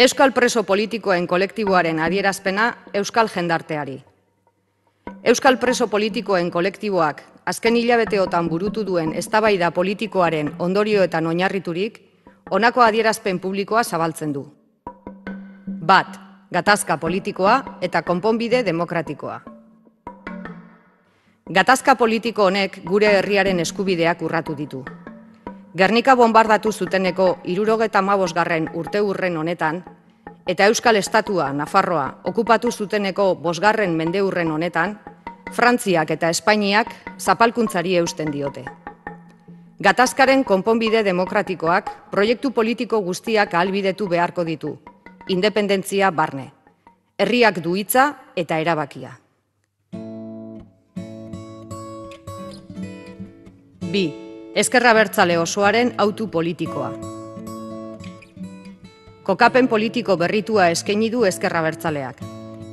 Euskal preso politikoen kolektiboaren adierazpena euskal jendarteari. Euskal preso politikoen kolektiboak azken hilabeteotan burutu duen eztabaida politikoaren ondorioetan oinarriturik, honako adierazpen publikoa zabaltzen du. 1. Gatazka politikoa eta konponbide demokratikoa. Gatazka politiko honek gure herriaren eskubideak urratu ditu. Gernika bonbardatu zuteneko 75. urteurren honetan, eta Euskal Estatua, Nafarroa, okupatu zuteneko 5. mendeurren honetan, Frantziak eta Espainiak zapalkuntzari eusten diote. Gatazkaren konponbide demokratikoak proiektu politiko guztiak ahalbidetu beharko ditu, independentzia barne, herriak du hitza eta erabakia. 2. Ezker Abertzale osoaren hautu politikoa. Kokapen politiko berritua eskaini du Ezker Abertzaleak.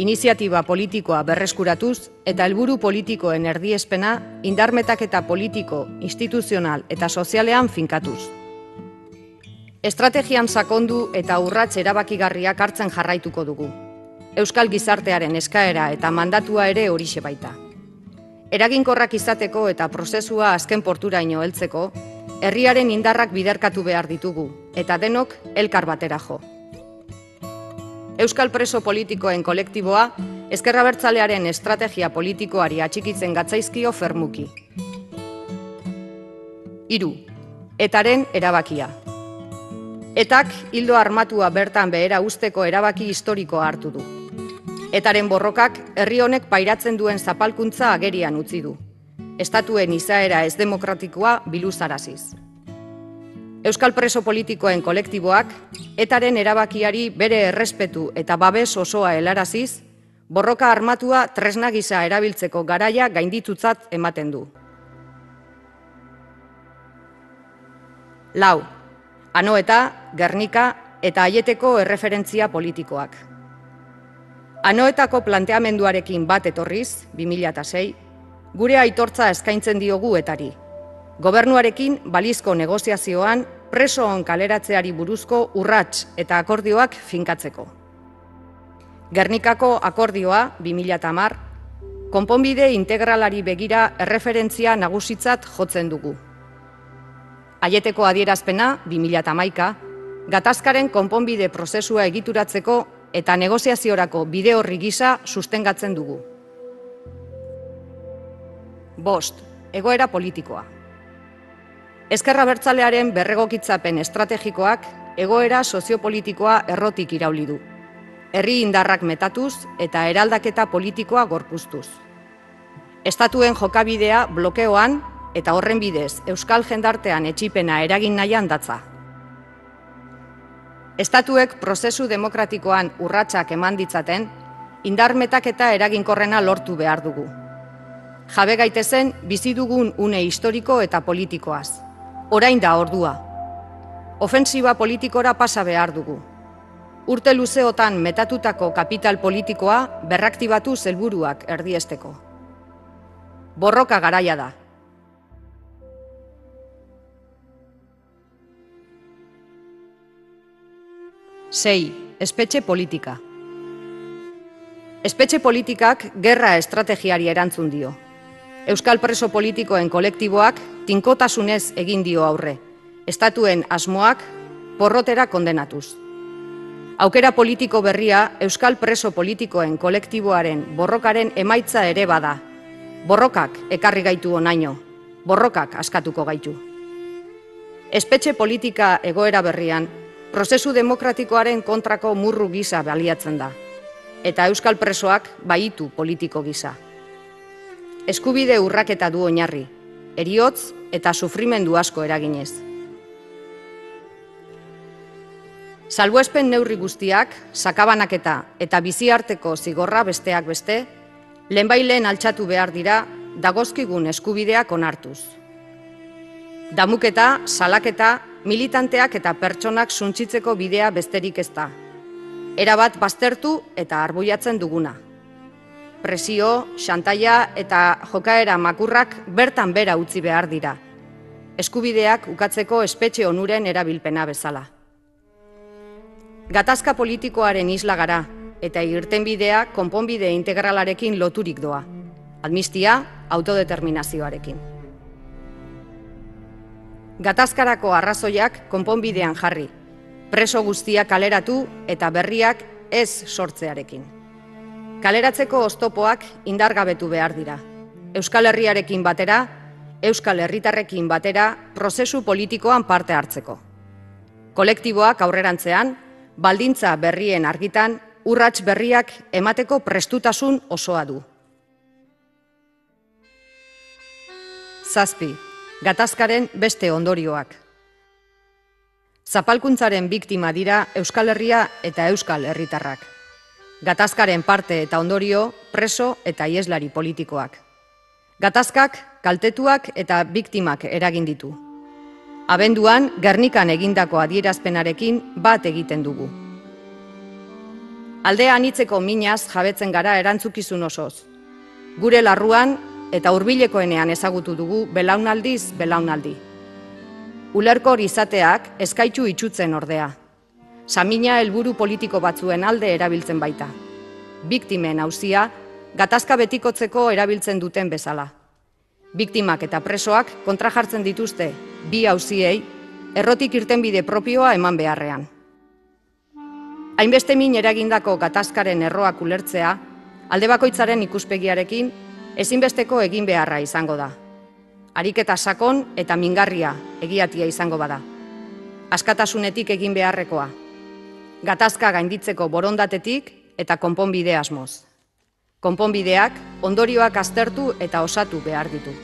Iniziatiba politikoa berreskuratuz eta helburu politikoen erdiespena indarmetaketa politiko, instituzional eta sozialean finkatuz. Estrategian sakondu eta urrats erabakigarriak hartzen jarraituko dugu. Euskal gizartearen eskaera eta mandatua ere horixe baita. Eraginkorrak izateko eta prozesua azken porturaino heltzeko, herriaren indarrak biderkatu behar ditugu, eta denok elkar batera jo. Euskal preso politikoen kolektiboa, Ezker Abertzalearen estrategia politikoari atxikitzen gatzaizkio fermuki. 3. Etaren erabakia. Etak hildo armatua bertan behera usteko erabaki historikoa hartu du. Etaren borrokak herri honek pairatzen duen zapalkuntza agerian utzi du. Estatuen izaera ez demokratikoa biluzaraziz. Euskal preso politikoen kolektiboak, etaren erabakiari bere errespetu eta babes osoa helaraziz, borroka armatua tresna gisa erabiltzeko garaia gainditutzat ematen du. 4. Anoeta, Gernika eta Aieteko erreferentzia politikoak. Anoetako planteamenduarekin bat etorriz, 2006, gure aitortza eskaintzen diogu etari. Gobernuarekin balizko negoziazioan presoon kaleratzeari buruzko urrats eta akordioak finkatzeko. Gernikako akordioa, 2010, konponbide integralari begira erreferentzia nagusitzat jotzen dugu. Aieteko adierazpena, 2011, gatazkaren konponbide prozesua egituratzeko eta negoziaziorako bide horri gisa sustengatzen dugu. 5. Egoera politikoa. Ezker Abertzalearen berregokitzapen estrategikoak egoera soziopolitikoa errotik irauli du. Herri indarrak metatuz eta eraldaketa politikoa gorpuztuz. Estatuen jokabidea blokeoan eta horren bidez euskal jendartean etxipena eragin nahian datza. Estatuek prozesu demokratikoan urratsak eman ditzaten, indarmetaketa eraginkorrena lortu behar dugu. Jabe gaitezen bizi dugun une historiko eta politikoaz. Orain da ordua. Ofensiba politikora pasa behar dugu. Urte luzeotan metatutako kapital politikoa berraktibatu helburuak erdiesteko. Borroka garaia da. 6. Espetxe politika. Espetxe politikak gerra estrategiari erantzun dio. Euskal preso politikoen kolektiboak tinkotasunez egin dio aurre. Estatuen asmoak porrotera kondenatuz. Aukera politiko berria Euskal preso politikoen kolektiboaren borrokaren emaitza ere bada. Borrokak ekarri gaitu honaino, borrokak askatuko gaitu. Espetxe politika egoera berrian, prozesu demokratikoaren kontrako murru gisa baliatzen da, eta euskal presoak baitu politiko gisa. Eskubide urraketa du oinarri, heriotz eta sufrimendu asko eraginez. Salbuespen neurri guztiak, sakabanaketa eta biziarteko zigorra besteak beste, lehenbailen altxatu behar dira dagozkigun eskubideak onartuz. Damuketa, salaketa, militanteak eta pertsonak suntsitzeko bidea besterik ez da. Erabat baztertu eta arbuiatzen duguna. Presio, xantaia eta jokaera makurrak bertan bera utzi behar dira. Eskubideak ukatzeko espetxe onuren erabilpena bezala. Gatazka politikoaren isla gara, eta irtenbidea konponbide integralarekin loturik doa. Amnistia, autodeterminazioarekin. Gatazkarako arrazoiak konponbidean jarri, preso guztiak kaleratu eta berriak ez sortzearekin. Kaleratzeko oztopoak indargabetu behar dira. Euskal Herriarekin batera, Euskal Herritarrekin batera, prozesu politikoan parte hartzeko. Kolektiboak aurrerantzean, baldintza berrien argitan, urrats berriak emateko prestutasun osoa du. 7. Gatazkaren beste ondorioak. Zapalkuntzaren biktima dira Euskal Herria eta Euskal Herritarrak. Gatazkaren parte eta ondorio, preso eta ieslari politikoak. Gatazkak, kaltetuak eta biktimak eragin ditu. Abenduan, Gernikan egindako adierazpenarekin bat egiten dugu. Aldea anitzeko minaz jabetzen gara erantzukizun osoz. Gure larruan eta hurbilekoenean ezagutu dugu belaunaldiz belaunaldi. Ulerkor izateak eskaitzu itxutzen ordea. Samina helburu politiko batzuen alde erabiltzen baita. Biktimen auzia gatazka betikotzeko erabiltzen duten bezala. Biktimak eta presoak kontra jartzen dituzte bi auziei errotik irtenbide propioa eman beharrean. Hainbeste min eragindako gatazkaren erroak ulertzea, alde bakoitzaren ikuspegiarekin ezinbesteko egin beharra izango da. Ariketa sakon eta mingarria egiatia izango bada. Askatasunetik egin beharrekoa. Gatazka gainditzeko borondatetik eta konponbide asmoz. Konponbideak ondorioak aztertu eta osatu behar ditu.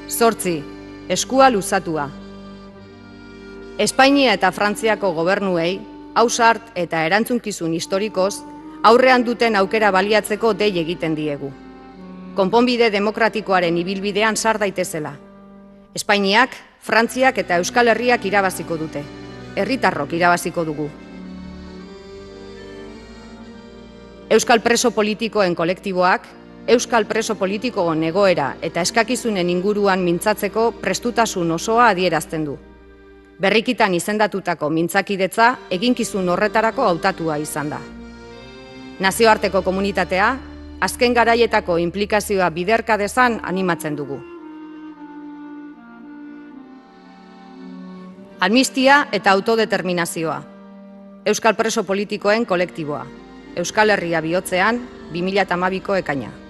Zortzi, eskua luzatua. Espainia eta Frantziako gobernuei, ausart eta erantzunkizun historikoz, aurrean duten aukera baliatzeko dei egiten diegu. Konponbide demokratikoaren ibilbidean sar daitezela. Espainiak, Frantziak eta Euskal Herriak irabaziko dute. Herritarrok irabaziko dugu. Euskal preso politikoen kolektiboak, Euskal preso politikoen egoera eta eskakizunen inguruan mintzatzeko prestutasun osoa adierazten du. Berrikitan izendatutako mintzakidetza eginkizun horretarako hautatua izan da. Nazioarteko komunitatea, azken garaietako inplikazioa biderka dezan animatzen dugu. Amnistia eta autodeterminazioa. Euskal preso politikoen kolektiboa. Euskal Herria bihotzean 2012ko ekaina.